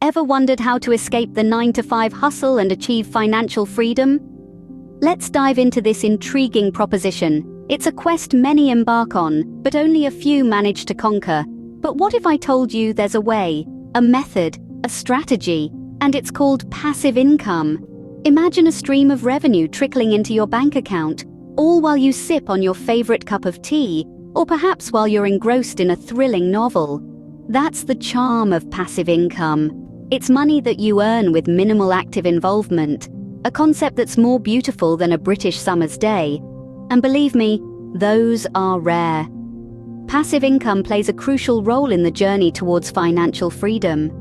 Ever wondered how to escape the 9-to-5 hustle and achieve financial freedom? Let's dive into this intriguing proposition. It's a quest many embark on, but only a few manage to conquer. But what if I told you there's a way, a method, a strategy, and it's called passive income? Imagine a stream of revenue trickling into your bank account, all while you sip on your favorite cup of tea, or perhaps while you're engrossed in a thrilling novel. That's the charm of passive income. It's money that you earn with minimal active involvement, a concept that's more beautiful than a British summer's day. And believe me, those are rare. Passive income plays a crucial role in the journey towards financial freedom.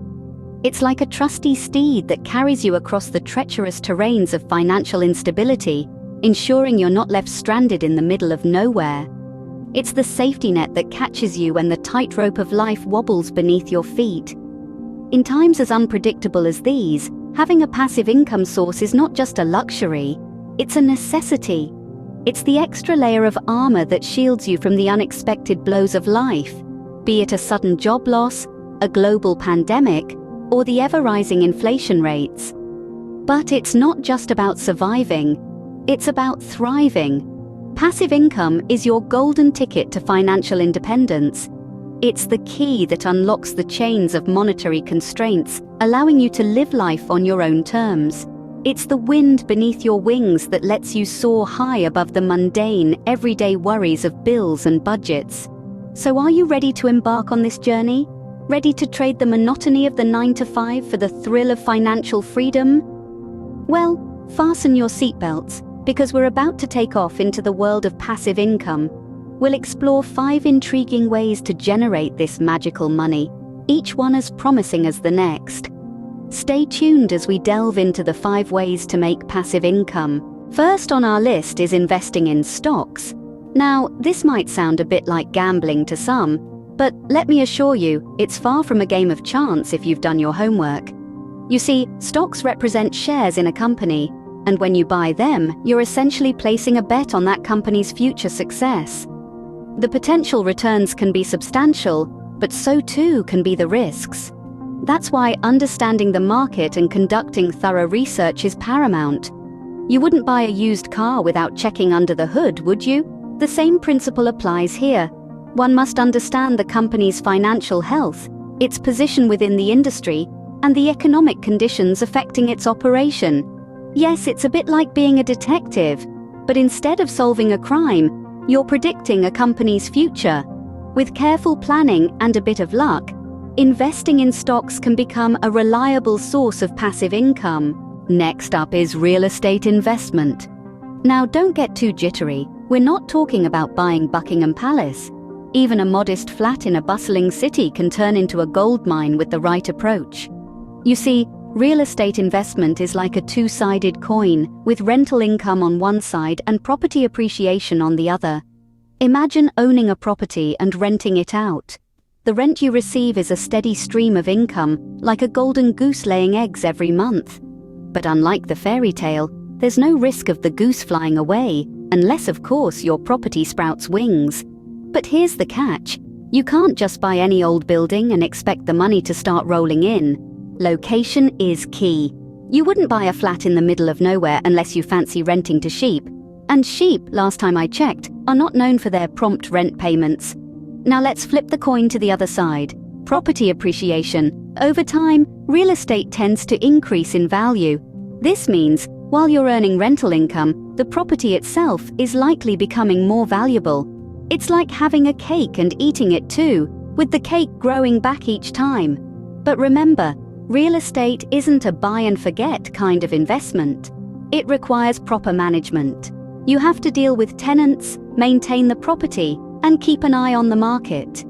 It's like a trusty steed that carries you across the treacherous terrains of financial instability, ensuring you're not left stranded in the middle of nowhere. It's the safety net that catches you when the tightrope of life wobbles beneath your feet. In times as unpredictable as these, having a passive income source is not just a luxury, it's a necessity. It's the extra layer of armor that shields you from the unexpected blows of life, be it a sudden job loss, a global pandemic, or the ever-rising inflation rates. But it's not just about surviving, it's about thriving. Passive income is your golden ticket to financial independence. It's the key that unlocks the chains of monetary constraints, allowing you to live life on your own terms. It's the wind beneath your wings that lets you soar high above the mundane, everyday worries of bills and budgets. So are you ready to embark on this journey? Ready to trade the monotony of the 9-to-5 for the thrill of financial freedom? Well, fasten your seatbelts, because we're about to take off into the world of passive income. We'll explore 5 intriguing ways to generate this magical money, each one as promising as the next. Stay tuned as we delve into the 5 ways to make passive income. First on our list is investing in stocks. Now, this might sound a bit like gambling to some, but let me assure you, it's far from a game of chance if you've done your homework. You see, stocks represent shares in a company, and when you buy them, you're essentially placing a bet on that company's future success. The potential returns can be substantial, but so too can be the risks. That's why understanding the market and conducting thorough research is paramount. You wouldn't buy a used car without checking under the hood, would you? The same principle applies here. One must understand the company's financial health, its position within the industry, and the economic conditions affecting its operation. Yes, it's a bit like being a detective, but instead of solving a crime, you're predicting a company's future. With careful planning and a bit of luck, investing in stocks can become a reliable source of passive income. Next up is real estate investment. Now, don't get too jittery. We're not talking about buying Buckingham Palace. Even a modest flat in a bustling city can turn into a gold mine with the right approach. You see, real estate investment is like a two-sided coin, with rental income on one side and property appreciation on the other. Imagine owning a property and renting it out. The rent you receive is a steady stream of income, like a golden goose laying eggs every month. But unlike the fairy tale, there's no risk of the goose flying away, unless of course your property sprouts wings. But here's the catch. You can't just buy any old building and expect the money to start rolling in. Location is key. You wouldn't buy a flat in the middle of nowhere unless you fancy renting to sheep. And sheep, last time I checked, are not known for their prompt rent payments. Now let's flip the coin to the other side. Property appreciation. Over time, real estate tends to increase in value. This means, while you're earning rental income, the property itself is likely becoming more valuable. It's like having a cake and eating it too, with the cake growing back each time. But remember, real estate isn't a buy and forget kind of investment. It requires proper management. You have to deal with tenants, maintain the property, and keep an eye on the market.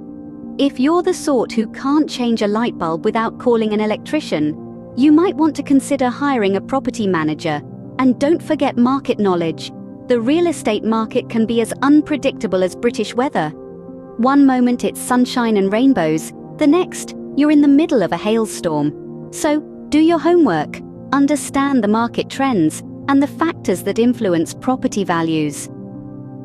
If you're the sort who can't change a light bulb without calling an electrician, you might want to consider hiring a property manager. And don't forget market knowledge. The real estate market can be as unpredictable as British weather. One moment it's sunshine and rainbows, the next, you're in the middle of a hailstorm. So, do your homework, understand the market trends, and the factors that influence property values.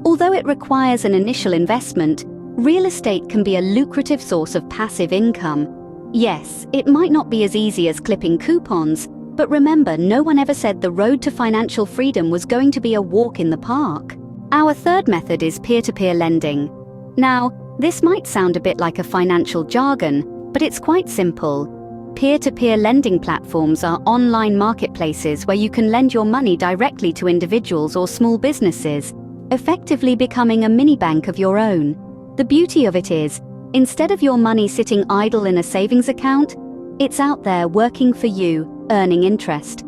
Although it requires an initial investment, real estate can be a lucrative source of passive income. Yes, it might not be as easy as clipping coupons, but remember, no one ever said the road to financial freedom was going to be a walk in the park. Our third method is peer-to-peer lending. Now, this might sound a bit like a financial jargon, but it's quite simple. Peer-to-peer lending platforms are online marketplaces where you can lend your money directly to individuals or small businesses, effectively becoming a mini bank of your own. The beauty of it is, instead of your money sitting idle in a savings account, it's out there working for you, earning interest.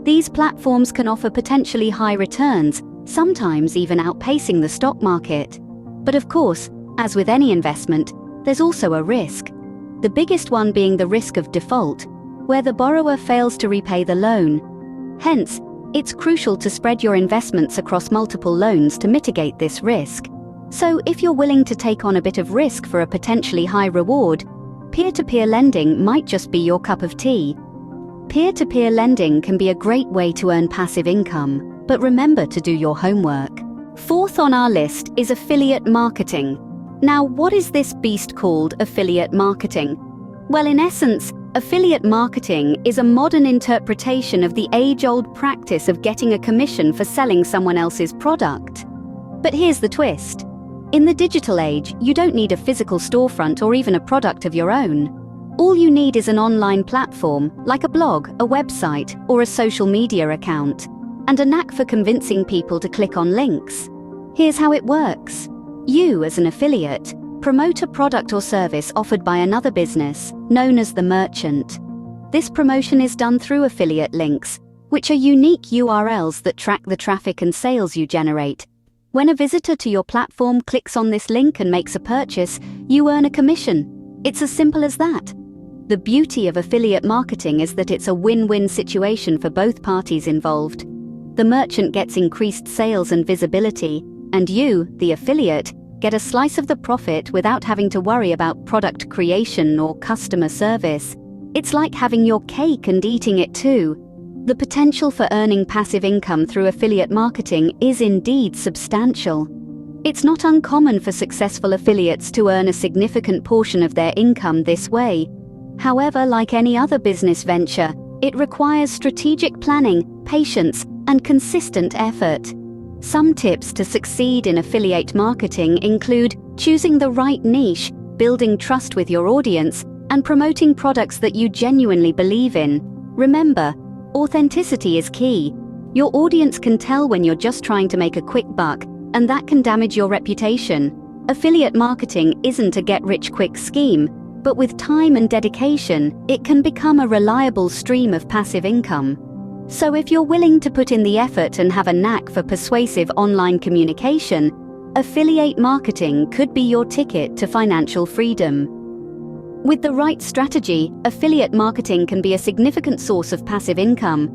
These platforms can offer potentially high returns, sometimes even outpacing the stock market. But of course, as with any investment, there's also a risk. The biggest one being the risk of default, where the borrower fails to repay the loan. Hence, it's crucial to spread your investments across multiple loans to mitigate this risk. So if you're willing to take on a bit of risk for a potentially high reward, peer-to-peer lending might just be your cup of tea. Peer-to-peer lending can be a great way to earn passive income, but remember to do your homework. Fourth on our list is affiliate marketing. Now, what is this beast called affiliate marketing? Well, in essence, affiliate marketing is a modern interpretation of the age-old practice of getting a commission for selling someone else's product. But here's the twist. In the digital age, you don't need a physical storefront or even a product of your own. All you need is an online platform, like a blog, a website, or a social media account, and a knack for convincing people to click on links. Here's how it works. You, as an affiliate, promote a product or service offered by another business, known as the merchant. This promotion is done through affiliate links, which are unique URLs that track the traffic and sales you generate. When a visitor to your platform clicks on this link and makes a purchase, you earn a commission. It's as simple as that. The beauty of affiliate marketing is that it's a win-win situation for both parties involved. The merchant gets increased sales and visibility, and you, the affiliate, get a slice of the profit without having to worry about product creation or customer service. It's like having your cake and eating it too. The potential for earning passive income through affiliate marketing is indeed substantial. It's not uncommon for successful affiliates to earn a significant portion of their income this way. However, like any other business venture, it requires strategic planning, patience, and consistent effort. Some tips to succeed in affiliate marketing include choosing the right niche, building trust with your audience, and promoting products that you genuinely believe in. Remember, authenticity is key. Your audience can tell when you're just trying to make a quick buck, and that can damage your reputation. Affiliate marketing isn't a get-rich-quick scheme, but with time and dedication, it can become a reliable stream of passive income. So if you're willing to put in the effort and have a knack for persuasive online communication, affiliate marketing could be your ticket to financial freedom. With the right strategy, affiliate marketing can be a significant source of passive income.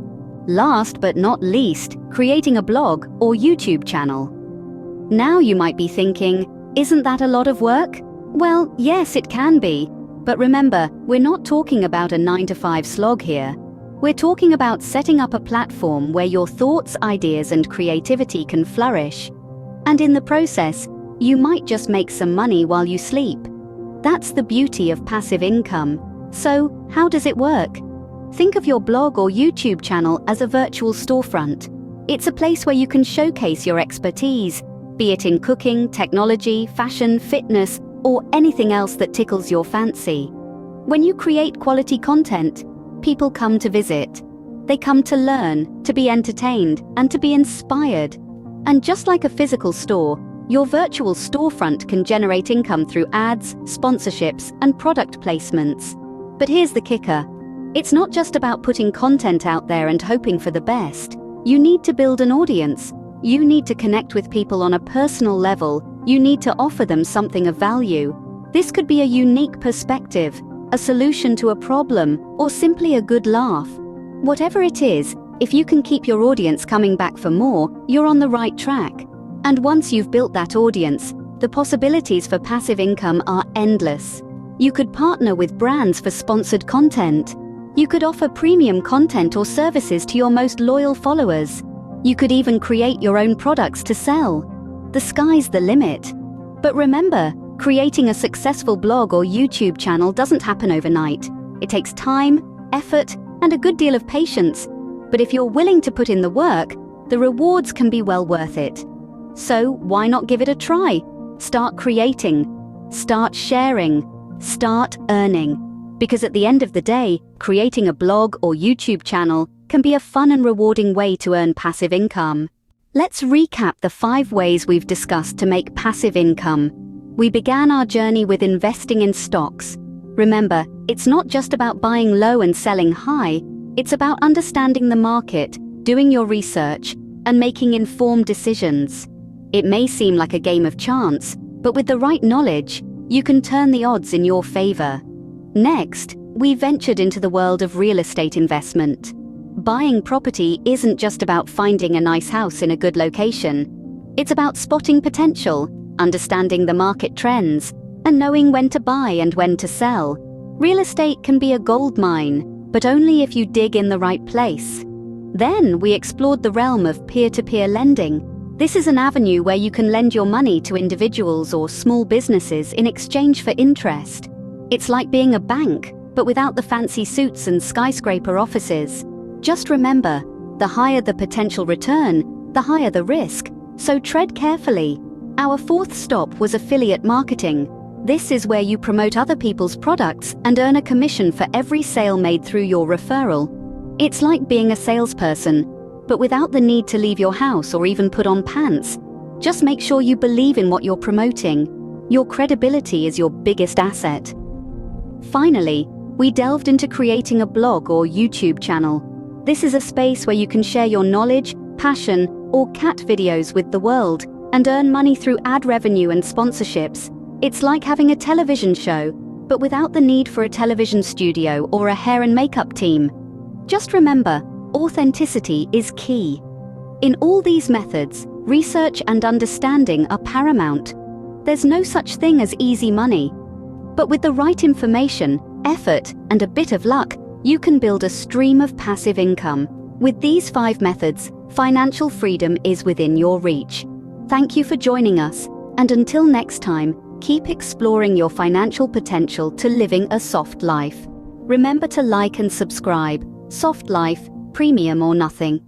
Last but not least, creating a blog or YouTube channel. Now you might be thinking, isn't that a lot of work? Well, yes, it can be. But remember, we're not talking about a 9-to-5 slog here. We're talking about setting up a platform where your thoughts, ideas, and creativity can flourish. And in the process, you might just make some money while you sleep. That's the beauty of passive income. So, how does it work? Think of your blog or YouTube channel as a virtual storefront. It's a place where you can showcase your expertise, be it in cooking, technology, fashion, fitness, or anything else that tickles your fancy. When you create quality content, people come to visit. They come to learn, to be entertained, and to be inspired. And just like a physical store, your virtual storefront can generate income through ads, sponsorships, and product placements. But here's the kicker. It's not just about putting content out there and hoping for the best. You need to build an audience. You need to connect with people on a personal level. You need to offer them something of value. This could be a unique perspective, a solution to a problem, or simply a good laugh. Whatever it is, if you can keep your audience coming back for more, you're on the right track. And once you've built that audience, the possibilities for passive income are endless. You could partner with brands for sponsored content. You could offer premium content or services to your most loyal followers. You could even create your own products to sell. The sky's the limit. But remember, Creating a successful blog or YouTube channel doesn't happen overnight. It takes time, effort, and a good deal of patience. But if you're willing to put in the work, the rewards can be well worth it. So why not give it a try? Start creating, start sharing, start earning. Because at the end of the day, creating a blog or YouTube channel can be a fun and rewarding way to earn passive income. Let's recap the 5 ways we've discussed to make passive income. We began our journey with investing in stocks. Remember, it's not just about buying low and selling high, it's about understanding the market, doing your research, and making informed decisions. It may seem like a game of chance, but with the right knowledge, you can turn the odds in your favor. Next, we ventured into the world of real estate investment. Buying property isn't just about finding a nice house in a good location. It's about spotting potential, understanding the market trends, and knowing when to buy and when to sell. Real estate can be a gold mine, but only if you dig in the right place. Then we explored the realm of peer-to-peer lending. This is an avenue where you can lend your money to individuals or small businesses in exchange for interest. It's like being a bank, but without the fancy suits and skyscraper offices. Just remember, the higher the potential return, the higher the risk, so tread carefully. Our 4th stop was affiliate marketing. This is where you promote other people's products and earn a commission for every sale made through your referral. It's like being a salesperson, but without the need to leave your house or even put on pants. Just make sure you believe in what you're promoting. Your credibility is your biggest asset. Finally, we delved into creating a blog or YouTube channel. This is a space where you can share your knowledge, passion, or cat videos with the world and earn money through ad revenue and sponsorships. It's like having a television show, but without the need for a television studio or a hair and makeup team. Just remember, authenticity is key. In all these methods, research and understanding are paramount. There's no such thing as easy money. But with the right information, effort, and a bit of luck, you can build a stream of passive income. With these 5 methods, financial freedom is within your reach. Thank you for joining us, and until next time, keep exploring your financial potential to living a soft life. Remember to like and subscribe. Soft life, premium or nothing.